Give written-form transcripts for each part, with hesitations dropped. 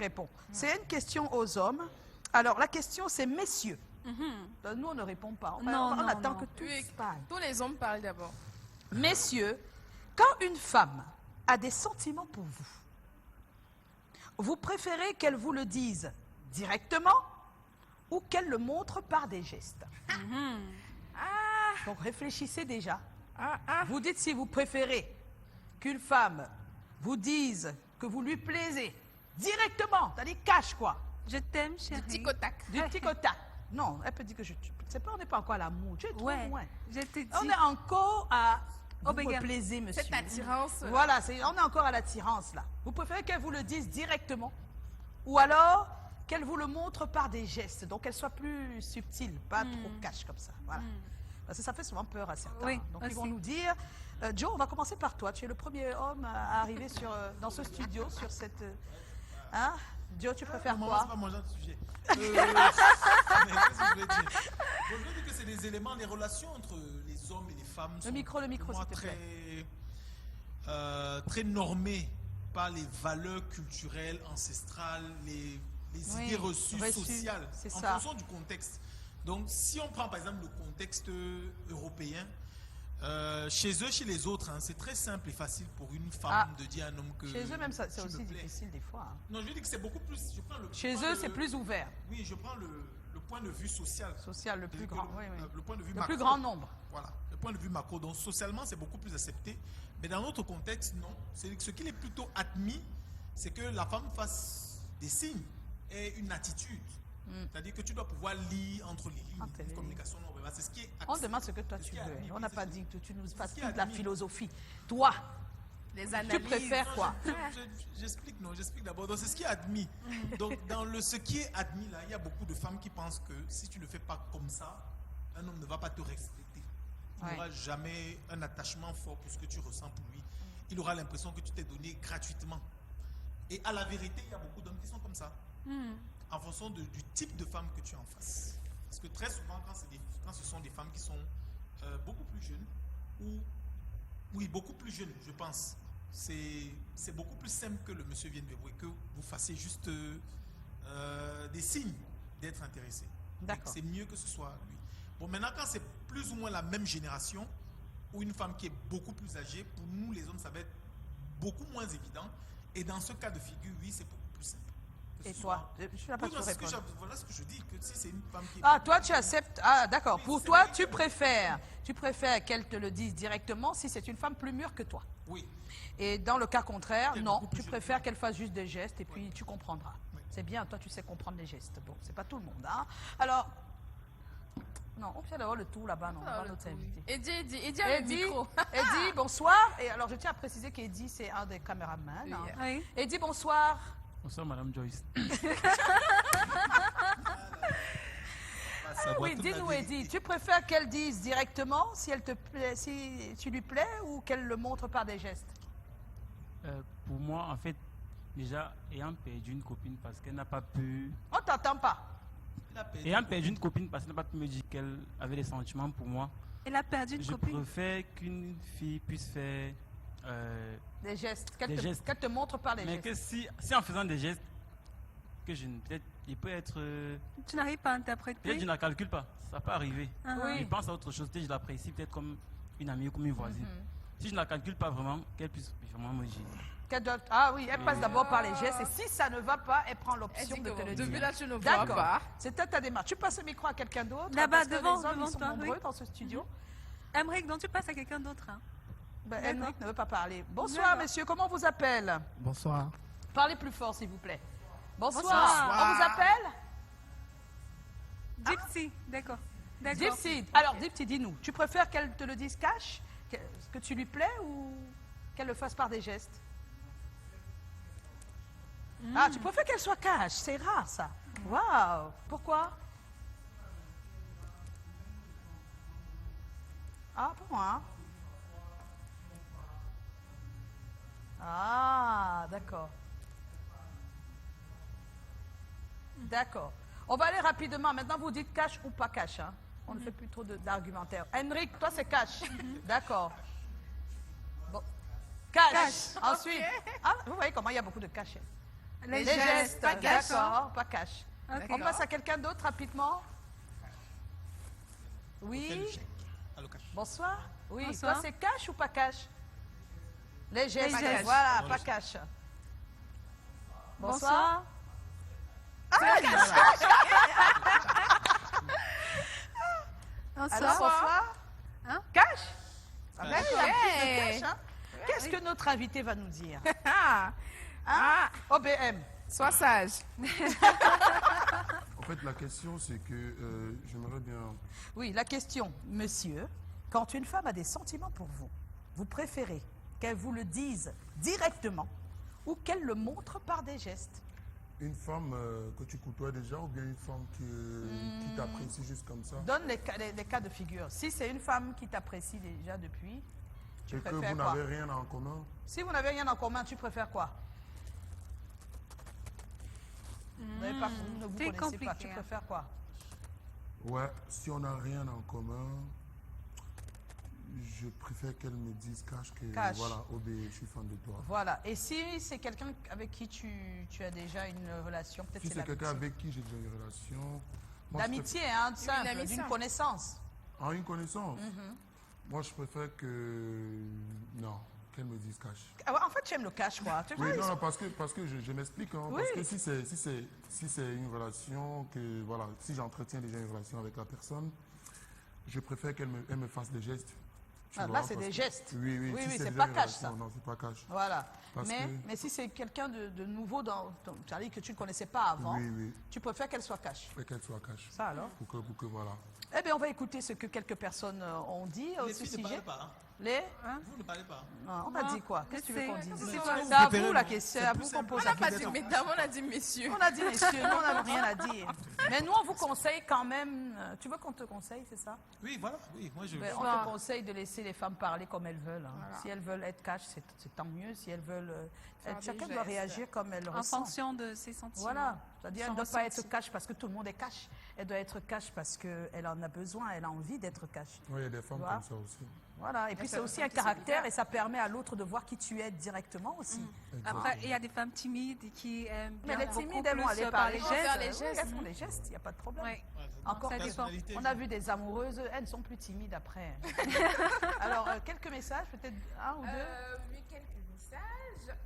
répond. C'est une question aux hommes. Alors, la question, c'est messieurs. Nous, on ne répond pas. On attend que tous parlent. Tous les hommes parlent d'abord. Messieurs, quand une femme a des sentiments pour vous, vous préférez qu'elle vous le dise directement ou qu'elle le montre par des gestes? Donc réfléchissez déjà. Vous dites si vous préférez qu'une femme vous dise que vous lui plaisez directement, c'est-à-dire cash quoi. Je t'aime, chérie. Du tic au tac. Du tic au tac. Non, elle peut dire que je... C'est pas, on n'est pas encore à l'amour. Tu es trop loin. Je te dis. On est encore à... Vous me plaisez, monsieur. Cette attirance. Voilà, on est encore à l'attirance, là. Vous préférez qu'elle vous le dise directement ou alors qu'elle vous le montre par des gestes, donc qu'elle soit plus subtile, pas trop cash comme ça. Voilà. Parce que ça fait souvent peur à certains. Oui, donc aussi. ils vont nous dire... Joe, on va commencer par toi. Tu es le premier homme à arriver dans ce studio, sur cette... Hein? Joe, tu préfères quoi? C'est pas mon genre de sujet. Mais qu'est-ce que je voulais dire? Je veux dire que c'est des éléments, les relations entre les hommes et les femmes sont Le micro, pour moi, s'il te plaît. très normées par les valeurs culturelles, ancestrales, les idées reçues sociales, en fonction du contexte. Donc, si on prend par exemple le contexte européen, chez eux, chez les autres, hein, c'est très simple et facile pour une femme de dire à un homme que... Chez eux même, c'est aussi difficile des fois. Hein. Non, je veux dire que c'est beaucoup plus... Chez eux, c'est plus ouvert. Oui, je prends le point de vue social. Social, le plus grand, le point de vue le macro. plus grand nombre. Voilà, le point de vue macro. Donc, socialement, c'est beaucoup plus accepté. Mais dans notre contexte, non. C'est ce qu'il est plutôt admis, c'est que la femme fasse des signes et une attitude. C'est-à-dire que tu dois pouvoir lire entre les lignes, une communication non verbale. C'est ce qui est accepté. On demande ce que toi tu veux. On n'a pas dit que tu nous fasses toute la philosophie. Toi, les analyses. Tu préfères quoi? J'explique, non, j'explique d'abord. Donc, c'est ce qui est admis. Donc, dans ce qui est admis, là, il y a beaucoup de femmes qui pensent que si tu ne fais pas comme ça, un homme ne va pas te respecter. Il n'aura jamais un attachement fort pour ce que tu ressens pour lui. Il aura l'impression que tu t'es donné gratuitement. Et à la vérité, il y a beaucoup d'hommes qui sont comme ça. En fonction du type de femme que tu as en face. Parce que très souvent, quand ce sont des femmes qui sont beaucoup plus jeunes, oui, beaucoup plus jeunes, je pense, c'est beaucoup plus simple que le monsieur vienne vers vous et que vous fassiez juste des signes d'être intéressé. D'accord. C'est mieux que ce soit lui. Bon, maintenant, quand c'est plus ou moins la même génération, ou une femme qui est beaucoup plus âgée, pour nous, les hommes, ça va être beaucoup moins évident. Et dans ce cas de figure, oui, c'est beaucoup plus simple. Et toi? Je n'ai pas Voilà ce que je dis, que si c'est une femme qui... Ah, toi, tu acceptes... Ah, d'accord. Pour toi, tu préfères qu'elle te le dise directement si c'est une femme plus mûre que toi. Oui. Et dans le cas contraire, non, tu préfères qu'elle fasse juste des gestes et puis tu comprendras. C'est bien, toi, tu sais comprendre les gestes. Bon, c'est pas tout le monde, hein. Alors... Non, on vient d'avoir le tour là-bas, non, on va notre invité. Eddie a le micro. Eddie, bonsoir. Et alors, je tiens à préciser qu'Eddie, c'est un des caméramans. Hein. Oui. Eddie, bonsoir. Bonsoir, Madame Joyce. Oui, dis-nous, Eddie, tu préfères qu'elle dise directement si elle te plaît, si tu lui plais, ou qu'elle le montre par des gestes? Pour moi, en fait, déjà, ayant perdu une copine parce qu'elle n'a pas pu... On t'entend pas. Ayant perdu une copine parce qu'elle n'a pas pu me dire qu'elle avait des sentiments pour moi, Elle a perdu une copine. je préfère qu'une fille puisse faire... Des gestes, des gestes. qu'elle te montre par des Mais gestes. que si en faisant des gestes, que je ne... Peut-être, il peut être... Tu n'arrives pas à interpréter. Peut-être je ne la calcule pas, ça peut arriver. Oui. Je pense à autre chose, peut-être je l'apprécie peut-être comme une amie ou comme une voisine. Si je ne la calcule pas vraiment, qu'elle puisse vraiment me dire. Ah oui, elle passe d'abord par les gestes et si ça ne va pas, elle prend l'option de te le dire. Depuis là, tu ne vois D'accord. pas. C'était ta démarche. Tu passes le micro à quelqu'un d'autre? Là-bas, parce que devant les hommes, ils sont toi, nombreux oui. dans ce studio. Emmerich, donc tu passes à quelqu'un d'autre. Hein. Ben, Henrik ne veut pas parler. Bonsoir, messieurs. Comment on vous appelle? Bonsoir. Parlez plus fort, s'il vous plaît. Bonsoir. Bonsoir. On vous appelle? Dipsy, d'accord. Dipsy. Alors, Dipsy, dis-nous. Tu préfères qu'elle te le dise cash, que tu lui plais, ou qu'elle le fasse par des gestes? Ah, tu préfères qu'elle soit cash. C'est rare, ça. Waouh. Pourquoi? Ah, bon, hein? Ah, d'accord. D'accord. On va aller rapidement. Maintenant, vous dites cash ou pas cash. Hein? On ne fait plus trop d'argumentaire. Henrik, toi, c'est cash. D'accord. Bon. Cash. Ensuite. Ah, vous voyez comment il y a beaucoup de cash. Les gestes. gestes. Pas cash. D'accord, pas cash. Ok. On passe à quelqu'un d'autre rapidement. Oui. Quel chèque? Allô, cash. Bonsoir. Oui, Bonsoir. toi c'est cash ou pas cash? Les gestes, Les gestes. voilà, Non, pas le- cash. Bonsoir. Alors, Bonsoir. bonsoir. Hein? Cash? Ah, Cash. ben, il y a plus de Hey. cash, hein. Qu'est-ce que notre invité va nous dire? Ah, Hein? OBM. sois sage. En fait, la question, c'est que j'aimerais bien. Oui, la question, monsieur, quand une femme a des sentiments pour vous, vous préférez qu'elle vous le dise directement ou qu'elle le montre par des gestes? Une femme que tu côtoies déjà ou bien une femme qui t'apprécie juste comme ça Donne les cas de figure. Si c'est une femme qui t'apprécie déjà depuis, tu et que préfères vous quoi? n'avez rien en commun. Si vous n'avez rien en commun, tu préfères quoi? Vous n'avez pas, vous ne vous C'est connaissez pas, compliqué, tu hein. préfères quoi? Ouais, si on n'a rien en commun, je préfère qu'elle me dise cash que Cash. voilà, OB, je suis fan de toi. Voilà. Et si c'est quelqu'un avec qui tu as déjà une relation, peut-être Si c'est c'est quelqu'un l'amitié. avec qui j'ai déjà une relation. moi, je D'amitié, hein, de simple, amitié. d'une connaissance. préfère- En une connaissance. Moi, je préfère que. Non, qu'elle me dise cash. Ah ouais, en fait, tu aimes le cash, quoi. Tu vois, Oui, ils non, sont- parce que je m'explique. Hein, Oui. Parce que si c'est une relation que, voilà, si j'entretiens déjà une relation avec la personne, je préfère elle me fasse des gestes. Tu Ah, vois, là, c'est parce des que- gestes. Oui, oui, Oui, si oui, c'est déjà pas une cash, relation, ça. Non, c'est pas cash. Voilà. Parce Mais, que- mais si c'est quelqu'un de nouveau, c'est-à-dire que tu ne connaissais pas avant, Oui, oui, tu préfères qu'elle soit cash. et qu'elle soit cash. Ça alors? Pour que voilà. Eh bien, on va écouter ce que quelques personnes ont dit au Les filles ne sujet. parlent pas. Hein. Les Vous ne parlez pas. Non, on a dit quoi? Qu'est-ce que tu veux qu'on c'est- dise? c'est C'est quoi? à préférez, vous la non? question, C'est à plus vous qu'on simple. pose On la n'a pas dit question. mesdames, on a dit messieurs. On a dit messieurs, nous on n'a rien à dire. Mais nous on vous conseille quand même. Tu veux qu'on te conseille, c'est ça? Oui, voilà. Oui, moi je. Ben, on te conseille de laisser les femmes parler comme elles veulent. Hein. Voilà. Si elles veulent être cash, c'est tant mieux. Si elles veulent. Faire des Chacun doit gestes. réagir comme elle le En ressent. fonction de ses sentiments. Voilà. C'est-à-dire, elle Son ne doit pas être ressenti. cash parce que tout le monde est cash. Elle doit être cash parce qu'elle en a besoin, elle a envie d'être cash. Oui, il y a des femmes Voilà. comme ça aussi. Voilà. Et puis c'est fait aussi un ressentir, c'est caractère bizarre. et ça permet à l'autre de voir qui tu es directement aussi. Après, il y a des femmes timides qui aiment Mais bien les beaucoup timides, elles vont plus aller par par les les gestes. Faire les gestes. gestes. Elles font les gestes, il n'y a pas de problème. Ouais. Encore Ça plus. dépend. On a vu des amoureuses, elles sont plus timides après. Alors, quelques messages, peut-être un ou deux. Oui, quelques messages.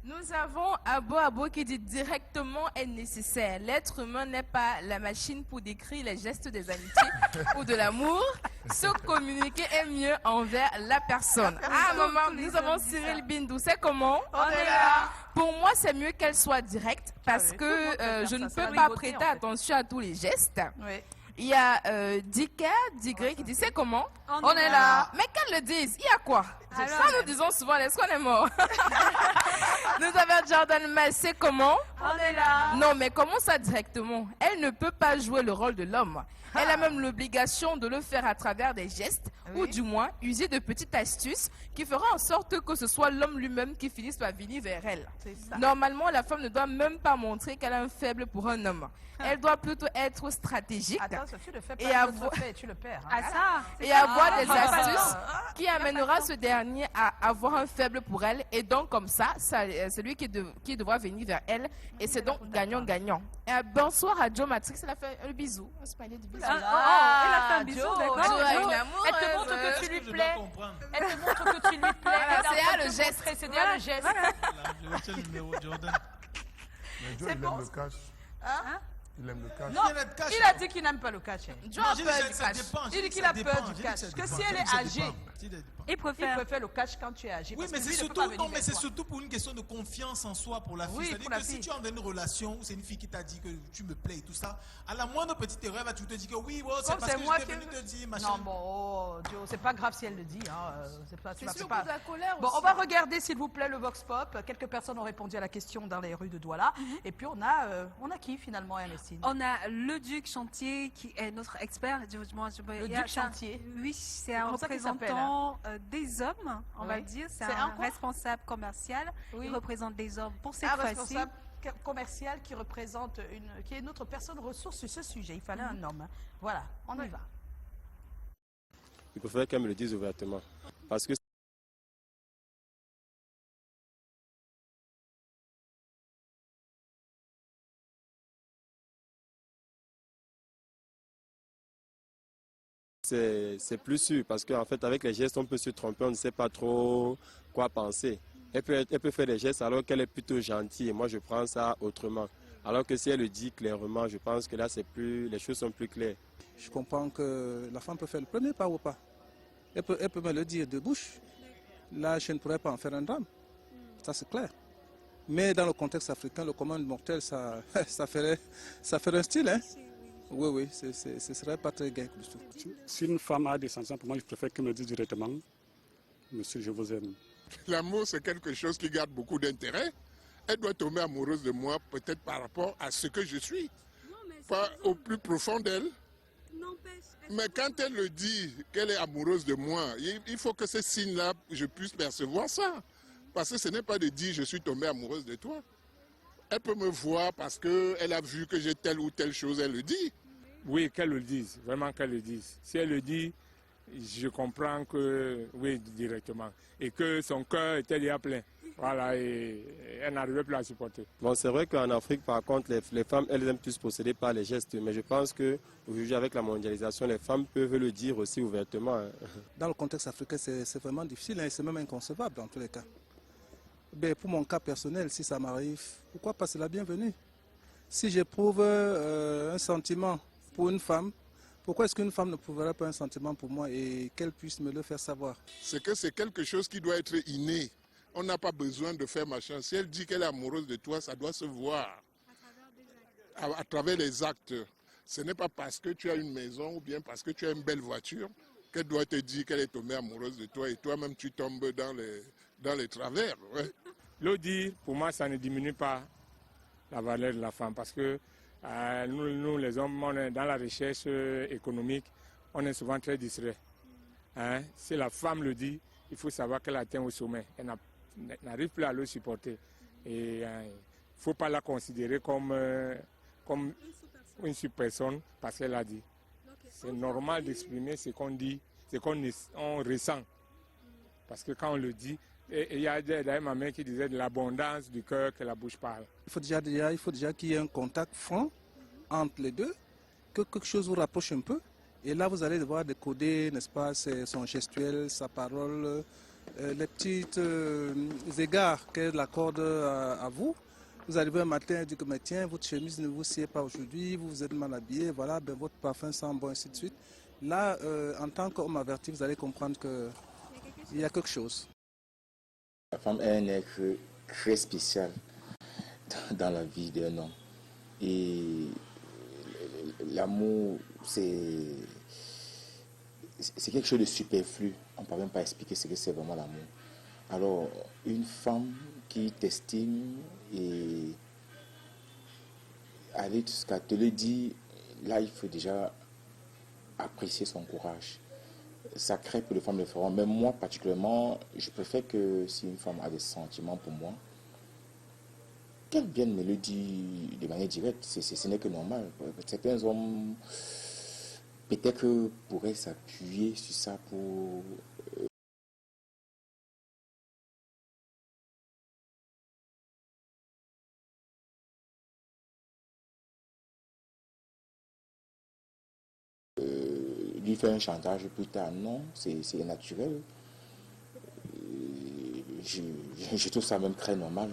Nous avons Abo Abo qui dit directement est nécessaire. L'être humain n'est pas la machine pour décrire les gestes des amitiés ou de l'amour. Se communiquer est mieux envers la personne. Ah maman, nous avons Cyril Bindou. C'est comment? On est là. Pour moi, c'est mieux qu'elle soit directe parce oui, tout le monde peut que faire je ça, ne ça va peux pas rigoter, prêter en fait. attention à tous les gestes. Oui. Il y a Dika, Digré qui dit c'est comment? On est là. Mais qu'elle le dise, il y a quoi? Alors, Ça, nous disons souvent, est-ce qu'on est mort? Nous avons Jordan Massé, comment? On est là. Non, mais comment ça directement? Elle ne peut pas jouer le rôle de l'homme. Elle a même l'obligation de le faire à travers des gestes, ou Oui. du moins user de petites astuces qui feront en sorte que ce soit l'homme lui-même qui finisse par venir vers elle. C'est ça. Normalement, la femme ne doit même pas montrer qu'elle a un faible pour un homme. Elle doit plutôt être stratégique Attends, ça, tu le fais pas, Et l'autre avoir- fait, tu le perds. hein. Ah ça, c'est et ça. avoir Ah, des ah, astuces ah, qui amènera ce dernier à avoir un faible pour elle. Et donc, comme ça, c'est lui qui devra venir vers elle. Et c'est donc gagnant-gagnant. Bonsoir à Joe Matrix. Elle a fait un bisou. Un smiley du bisou. Ah, oh, elle a fait un bisou, Joe, d'accord. Joe a Joe, une amoureuse. Elle te montre que tu Est-ce lui que je plais. dois comprendre? Elle te montre que tu lui plais. Voilà, Elle est en c'est train elle, de le te geste. montrer, c'est bien le geste. Je retiens le numéro de Jordan. Mais Joe, C'est il aime bon. le cash. Hein? Il aime le cash. Non, Il aime le cash, il a hein. dit qu'il n'aime pas le cash. hein. Joe Non, a j'ai peur dit du que ça cash. dépend. Il J'ai dit que qu'il ça a peur dépend, du j'ai dit cash. ça Que dépend, si j'ai elle dit est que ça âgée, dépend. J'ai dit que ça dépend. Il il préfère. préfère le cash quand tu es âgé. Oui, parce mais que c'est lui, il ne peut surtout, pas venir non, mais vers c'est toi. surtout pour une question de confiance en soi pour la fille. Oui, C'est-à-dire pour la que si fille. tu es dans une relation où c'est une fille qui t'a dit que tu me plais et tout ça, à la moindre petite erreur, elle va te dire que oui, ouais, c'est Comme parce c'est que moi je t'ai qui- venu te dire, machin. Non, bon, oh, Joe, c'est pas grave si elle le dit. Hein. C'est pas, tu C'est vas sûr pas. pour ta colère Bon, aussi. on va regarder, s'il vous plaît, le Vox Pop. Quelques personnes ont répondu à la question dans les rues de Douala. Et puis, on a qui, finalement, Ernestine? On a le Duc Chantier qui est notre expert. Le Duc Chantier. Oui, c'est un comme ça qu'il s'appelle, représentant des hommes, on va Oui. dire. C'est C'est un un quoi? responsable commercial. Oui. Il représente des hommes pour cette Un fois-ci. responsable commercial qui représente qui est notre personne ressource sur ce sujet. Il fallait un homme. Voilà, on y va. Il préfère qu'elle me le dise ouvertement. Parce que c'est plus sûr parce qu'en fait, avec les gestes, on peut se tromper, on ne sait pas trop quoi penser. Elle peut faire des gestes alors qu'elle est plutôt gentille et moi, je prends ça autrement. Alors que si elle le dit clairement, je pense que là, les choses sont plus claires. Je comprends que la femme peut faire le premier pas ou pas. Elle peut me le dire de bouche. Là, je ne pourrais pas en faire un drame. Ça, c'est clair. Mais dans le contexte africain, le commun mortel, ça ferait un style. Hein? Oui, ce ne serait pas très gai du tout. Si une femme a des sentiments, pour moi, je préfère qu'elle me dise directement, monsieur, je vous aime. L'amour, c'est quelque chose qui garde beaucoup d'intérêt. Elle doit tomber amoureuse de moi, peut-être par rapport à ce que je suis, pas au plus profond d'elle. Mais quand elle le dit, qu'elle est amoureuse de moi, il faut que ce signe-là, je puisse percevoir ça. Parce que ce n'est pas de dire je suis tombée amoureuse de toi. Elle peut me voir parce qu'elle a vu que j'ai telle ou telle chose, elle le dit. Oui, qu'elle le dise, vraiment qu'elle le dise. Si elle le dit, je comprends que, oui, directement. Et que son cœur était déjà plein. Voilà, et elle n'arrivait plus à supporter. Bon, c'est vrai qu'en Afrique, par contre, les femmes, elles aiment plus posséder par les gestes. Mais je pense qu'aujourd'hui, avec la mondialisation, les femmes peuvent le dire aussi ouvertement. Hein. Dans le contexte africain, c'est vraiment difficile, hein, c'est même inconcevable dans tous les cas. Mais pour mon cas personnel, si ça m'arrive, pourquoi pas, c'est la bienvenue. Si j'éprouve un sentiment pour une femme, pourquoi est-ce qu'une femme ne prouverait pas un sentiment pour moi et qu'elle puisse me le faire savoir? C'est que c'est quelque chose qui doit être inné. On n'a pas besoin de faire machin. Si elle dit qu'elle est amoureuse de toi, ça doit se voir à travers les actes. Ce n'est pas parce que tu as une maison ou bien parce que tu as une belle voiture qu'elle doit te dire qu'elle est tombée amoureuse de toi et toi-même tu tombes dans les travers. Ouais. Le dire, pour moi, ça ne diminue pas la valeur de la femme parce que nous, les hommes, on est dans la recherche économique, on est souvent très distraits. Hein? Si la femme le dit, il faut savoir qu'elle atteint au sommet. Elle n'arrive plus à le supporter. Et il ne faut pas la considérer comme une super-personne parce qu'elle a dit. C'est normal d'exprimer ce qu'on dit, ce qu'on ressent. Parce que quand on le dit, il y a d'ailleurs ma mère qui disait de l'abondance du cœur que la bouche parle. Il faut déjà qu'il y ait un contact franc entre les deux, que quelque chose vous rapproche un peu. Et là, vous allez devoir décoder, n'est-ce pas, son gestuel, sa parole, les petits égards qu'elle accorde à vous. Vous arrivez un matin et dites que, mais tiens, votre chemise ne vous sied pas aujourd'hui, vous êtes mal habillé, voilà, ben, votre parfum sent bon, ainsi de suite. Là, en tant qu'homme averti, vous allez comprendre qu'il y a quelque chose. La femme est un être très spécial dans la vie d'un homme. Et l'amour, c'est quelque chose de superflu. On ne peut même pas expliquer ce que c'est vraiment l'amour. Alors, une femme qui t'estime et aller jusqu'à te le dire, là, il faut déjà apprécier son courage. Ça crée peu de femmes le feront. Mais moi, particulièrement, je préfère que si une femme a des sentiments pour moi, qu'elle vienne me le dire de manière directe. Ce n'est que normal. Certains hommes, peut-être, pourraient s'appuyer sur ça pour... lui faire un chantage plus tard. Non, c'est naturel. Je trouve ça même très normal.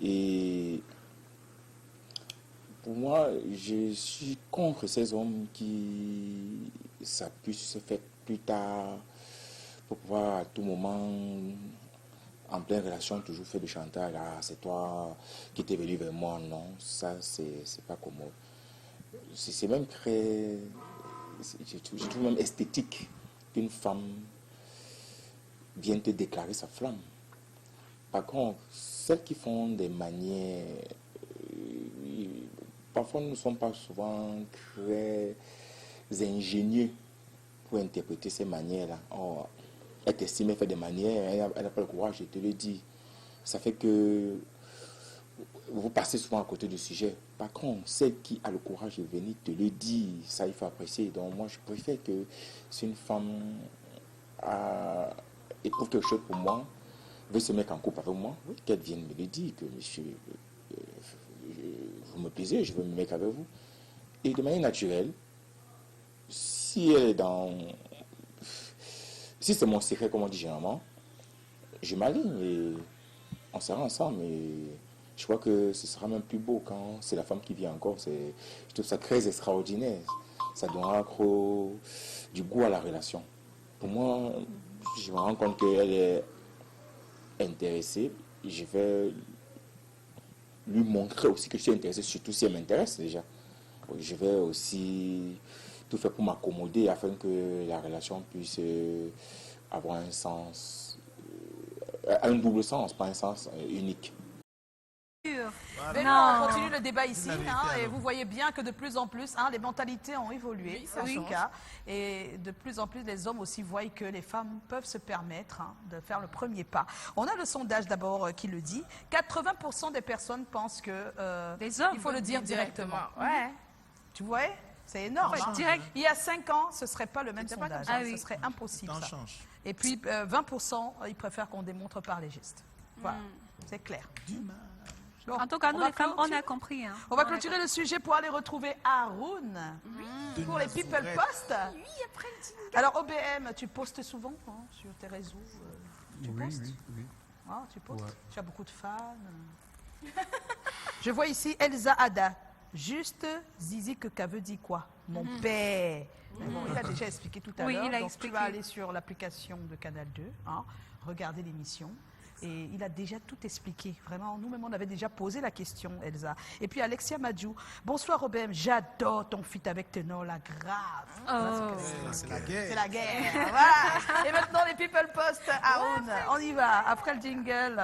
Et pour moi, je suis contre ces hommes qui s'appuient sur ce fait plus tard pour pouvoir à tout moment, en pleine relation, toujours faire du chantage. Ah, c'est toi qui t'es venu vers moi. Non, ça, c'est pas commode. C'est même très... Je trouve même esthétique qu'une femme vienne te déclarer sa flamme. Par contre, celles qui font des manières, parfois nous ne sommes pas souvent très ingénieux pour interpréter ces manières-là. Oh, elle t'estime, elle fait des manières, elle n'a pas le courage, je te le dis. Ça fait que vous passez souvent à côté du sujet. Par contre, celle qui a le courage de venir te le dire, ça il faut apprécier. Donc moi je préfère que si une femme éprouve quelque chose pour moi, veut se mettre en couple avec moi, oui, qu'elle vienne me le dire, que monsieur, vous me plaisez, je veux me mettre avec vous. Et de manière naturelle, si si elle est dans... Si c'est mon secret, comme on dit généralement, je m'aligne et on sera ensemble. Et je crois que ce sera même plus beau quand c'est la femme qui vient encore. Je trouve ça très extraordinaire. Ça donnera du goût à la relation. Pour moi, je me rends compte qu'elle est intéressée. Je vais lui montrer aussi que je suis intéressé, surtout si elle m'intéresse déjà. Je vais aussi tout faire pour m'accommoder afin que la relation puisse avoir un sens, un double sens, pas un sens unique. Mais non, on continue le débat ici, et vous voyez bien que de plus en plus, les mentalités ont évolué, en tout cas, et de plus en plus les hommes aussi voient que les femmes peuvent se permettre de faire le premier pas. On a le sondage d'abord qui le dit, 80% des personnes pensent que les hommes, il faut le dire directement. Ouais. Tu vois, c'est énorme. Direct. Il y a 5 ans, ce ne serait pas le même sondage, ce serait impossible. Temps Ça. change. Et puis 20%, ils préfèrent qu'on démontre par les gestes. Voilà, c'est clair. Bon, En tout cas, nous, on va les femmes, on clôturer. a compris. Hein. On va clôturer le sujet pour aller retrouver Haroun pour les People Post. Oui, après le jingle. Alors, OBM, tu postes souvent sur tes réseaux Tu postes Oui. Tu postes Ouais. Tu as beaucoup de fans Je vois ici Elsa Ada. Juste Zizi que veut dit quoi Mon père. Mais bon, il a déjà expliqué tout à Oui, l'heure. il a Donc, expliqué. tu vas aller sur l'application de Canal 2, regarder l'émission. Et il a déjà tout expliqué. Vraiment, nous-mêmes, on avait déjà posé la question, Elsa. Et puis Alexia Madjou. Bonsoir, Robem. J'adore ton feat avec Tenor, la grave. C'est la guerre. C'est la guerre. Voilà. Et maintenant, les People Post, Haroun. On y va. Après le jingle.